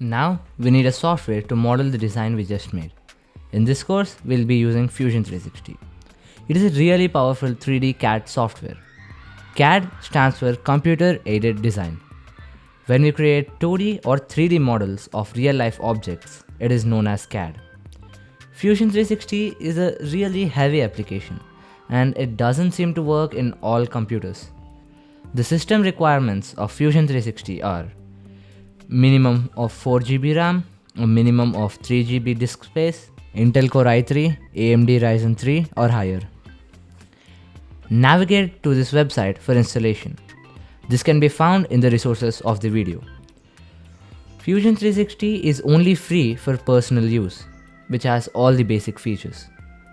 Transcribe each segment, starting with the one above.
Now we need a software to model the design we just made. In this course, we'll be using Fusion 360. It is a really powerful 3D CAD software. CAD stands for Computer Aided Design. When we create 2D or 3D models of real-life objects, it is known as CAD. Fusion 360 is a really heavy application, and it doesn't seem to work in all computers. The system requirements of Fusion 360 are minimum of 4 GB RAM, a minimum of 3 GB disk space, Intel Core i3, AMD Ryzen 3 or higher. Navigate to this website for installation. This can be found in the resources of the video. Fusion 360 is only free for personal use, which has all the basic features.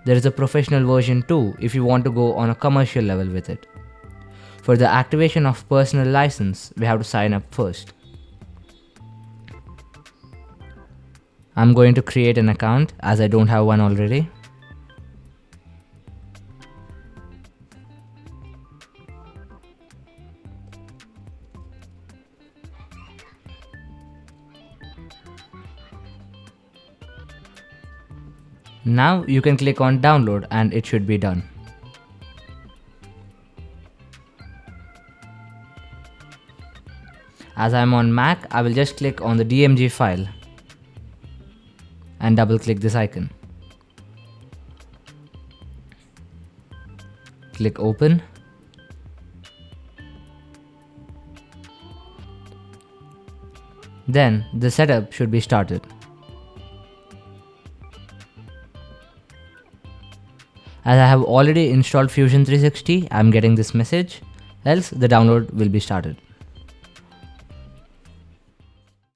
There is a professional version too if you want to go on a commercial level with it. For the activation of personal license, we have to sign up first. I'm going to create an account as I don't have one already. Now you can click on download and it should be done. As I'm on Mac, I will just click on the DMG file and double click this icon. Click open. Then the setup should be started. As I have already installed Fusion 360, I'm getting this message, else the download will be started.